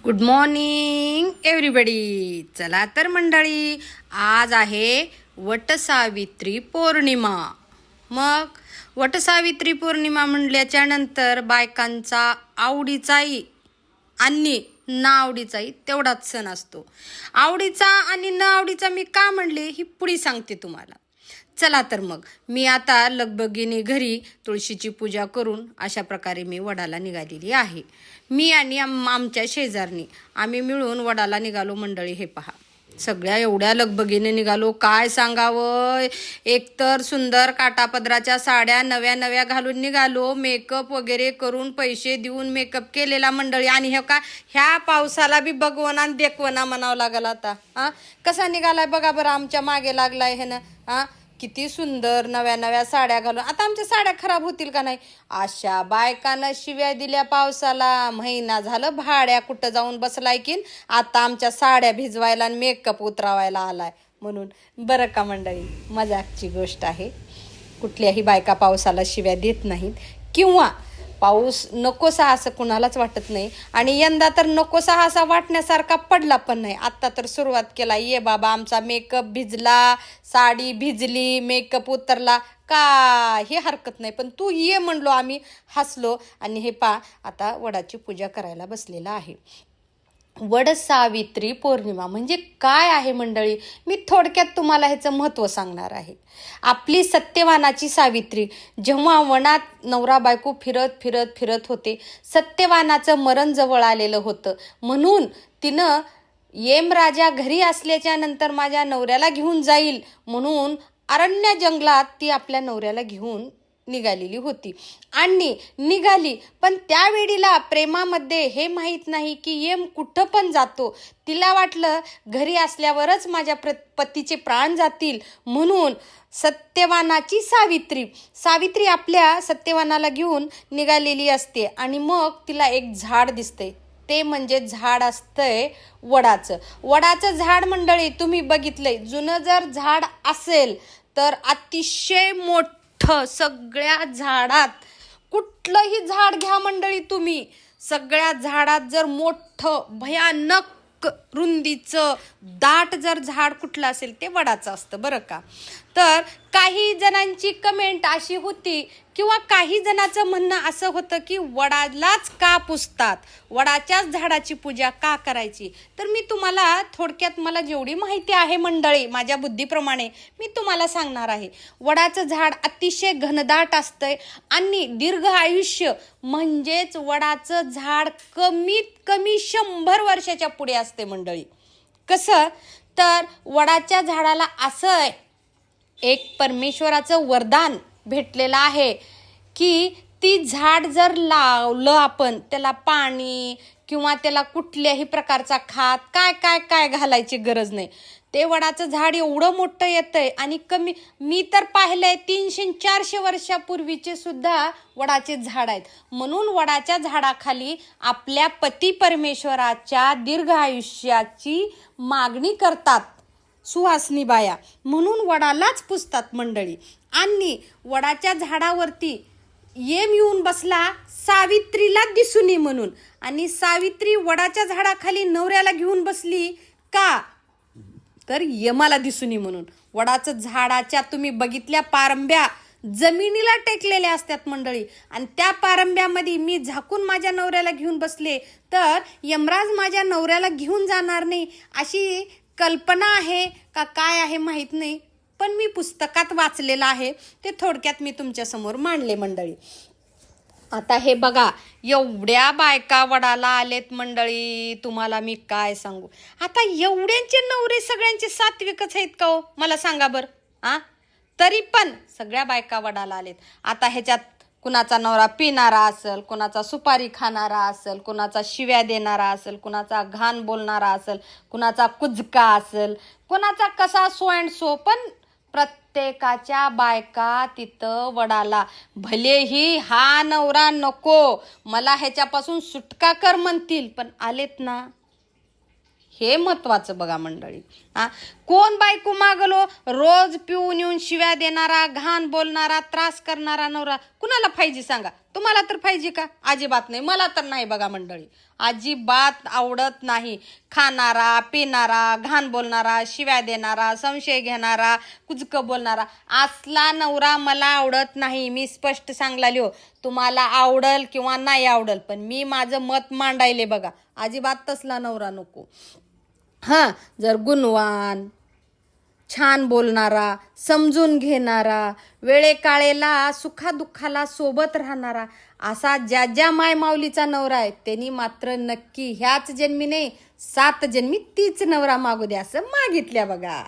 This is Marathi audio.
Good morning everybody. चला तर मंडळी, आज आहे वटसावित्री पौर्णिमा. मग वटसावित्री पौर्णिमा म्हणल्याच्या नंतर बायकांचा आवडीचाही आणि ना आवडीचाही तेवढाच सण असतो. आवडीचा आणि न आवडीचा मी का म्हणले ही पुढे सांगते तुम्हाला. चला तर मग मी आता लगबगीने घरी तुळशीची पूजा करून अशा प्रकारे मी वडाला निघालेली आहे. मी आणि आमच्या शेजारनी आम्ही मिळून वडाला निघालो मंडळी. हे पहा, सगळ्या एवढ्या लगबगीने निघालो, काय सांगावं. एकतर सुंदर काटापदराच्या साड्या नव्या नव्या घालून निघालो, मेकअप वगैरे करून पैसे देऊन मेकअप केलेला मंडळी. आणि हे का ह्या पावसाला बी बघवना देखवना म्हणावं लागल आता. कसा निघालाय बघा बरं, आमच्या मागे लागलाय हे ना. किती सुंदर नव्या नव्या साड्या घालून. आता आमच्या साड्या खराब होतील का नाही. अशा बायकांना शिव्या दिल्या पावसाला. महिना झालं भाड्या कुठं जाऊन बसलाय की आता आमच्या साड्या भिजवायला आणि मेकअप उतरावायला आलाय म्हणून. बरं का मंडळी, मजाकची गोष्ट आहे. कुठल्याही बायका पावसाला शिव्या देत नाहीत किंवा पाऊस नकोसा असं कुणालाच वाटत नाही. आणि यंदा तर नकोसा असा वाटण्यासारखा पडला पण नाही. आत्ता तर सुरुवात केला, ये बाबा आमचा मेकअप भिजला, साडी भिजली, मेकअप उतरला, काही हरकत नाही. पण तू ये म्हणलो, आम्ही हसलो. आणि हे पा आता वडाची पूजा करायला बसलेला आहे. वटसावित्री पौर्णिमा म्हणजे काय आहे मंडळी, मी थोडक्यात तुम्हाला ह्याचं महत्त्व सांगणार आहे. आपली सत्यवानाची सावित्री जेव्हा वनात नवरा बायको फिरत फिरत फिरत होते, सत्यवानाचं मरण जवळ आलेलं होतं. म्हणून तिनं यमराजा घरी असल्याच्या नंतर माझ्या नवऱ्याला घेऊन जाईल म्हणून अरण्य जंगलात ती आपल्या नवऱ्याला घेऊन निघालेली होती. आणि निघाली, पण त्यावेळीला प्रेमामध्ये हे माहीत नाही की यम कुठं पण जातो. तिला वाटलं घरी असल्यावरच माझ्या पतीचे प्राण जातील, म्हणून सत्यवानाची सावित्री आपल्या सत्यवानाला घेऊन निघालेली असते. आणि मग तिला एक झाड दिसते, ते म्हणजे झाड असतंय वडाचं झाड मंडळी. तुम्ही बघितलंय, जुनं जर झाड असेल तर अतिशय मोठं, सगळ्या झाडात कुठलंही झाड घ्या मंडळी तुम्ही, सगळ्या झाडात जर मोठं भयानक रुंदीचं दाट जर झाड कुठलं असेल ते वडाचं असतं बरं का. तर काही जणांची कमेंट अशी होती किंवा काही जणांचं म्हणणं असं होतं की वडालाच का पुजतात, वडाच्याच झाडाची पूजा का करायची. तर मी तुम्हाला थोडक्यात मला जेवढी माहिती आहे मंडळी, माझ्या बुद्धीप्रमाणे मी तुम्हाला सांगणार आहे. वडाचं झाड अतिशय घनदाट असतंय आणि दीर्घ आयुष्य, म्हणजेच वडाचं झाड कमीत कमी 100 वर्षाच्या पुढे असते मंडळी. कसं तर वडाच्या झाडाला असं एक परमेश्वराचं वरदान भेटलेलं आहे की ती झाड जर लावलं आपण, त्याला पाणी किंवा त्याला कुठल्याही प्रकारचा खात काय काय काय घालायची गरज नाही. ते वडाचं झाड एवढं मोठं येतंय. आणि मी तर पाहिलंय 300-400 वर्षापूर्वीचे सुद्धा वडाचे झाड आहेत. म्हणून वडाच्या झाडाखाली आपल्या पती परमेश्वराच्या दीर्घ आयुष्याची मागणी करतात सुहासनी बाया, म्हणून वडालाच पुजतात मंडळी. आणि वडाच्या झाडावरती यम येऊन बसला सावित्रीला दिसून म्हणून. आणि सावित्री वडाच्या झाडाखाली नवऱ्याला घेऊन बसली का, तर यमाला दिसून म्हणून. वडाचं झाडाच्या तुम्ही बघितल्या पारंब्या जमिनीला टेकलेल्या असतात मंडळी. आणि त्या पारंब्यामध्ये मी झाकून माझ्या नवऱ्याला घेऊन बसले तर यमराज माझ्या नवऱ्याला घेऊन जाणार नाही अशी कल्पना आहे का काय आहे माहीत नाही, पण मी पुस्तकात वाचलेलं आहे, ते थोडक्यात मी तुमच्यासमोर मांडले मंडळी. आता हे बघा, एवढ्या बायका वडाला आलेत मंडळी, तुम्हाला मी काय सांगू. आता एवढ्यांचे नवरे सगळ्यांचे सात्विकच आहेत का हो, मला सांगा बरं. तरी पण सगळ्या बायका वडाला आलेत. आता ह्याच्यात कुणाचा नवरा पिणारा असेल, कुणाचा सुपारी खाणारा असेल, कुणाचा शिव्या देणारा असेल, कुणाचा घाण बोलणारा असेल, कुणाचा कुजका असेल, कुणाचा कसा सो अँड सो, पण प्रत्येकाच्या बायका तिथं वडाला. भलेही हा नवरा नको, मला ह्याच्यापासून सुटका कर म्हणतील, पण आलेत ना, हे महत्वाचं बघा मंडळी. कोण बायको मागलो, रोज पिऊन येऊन शिव्या देणारा, घाण बोलणारा, त्रास करणारा नवरा कुणाला पाहिजे सांगा. तुम्हाला तर पाहिजे का? अजिबात नाही. मला तर नाही बघा मंडळी, अजिबात आवडत नाही. खाणारा, पिणारा, घाण बोलणारा, शिव्या देणारा, संशय घेणारा, कुजकं बोलणारा असला नवरा मला आवडत नाही. मी स्पष्ट सांगलाली हो. तुम्हाला आवडल किंवा नाही आवडल, पण मी माझं मत मांडायले बघा. अजिबात तसला नवरा नको. हां, जर गुणवान, छान बोलणारा, समजून घेणारा, वेळेकाळेला सुखादुःखाला सोबत राहणारा असा ज्या ज्या मायमाऊलीचा नवरा आहे त्यांनी मात्र नक्की ह्याच जन्मी नाही 7 जन्मी तीच नवरा मागू द्या असं मागितल्या बघा.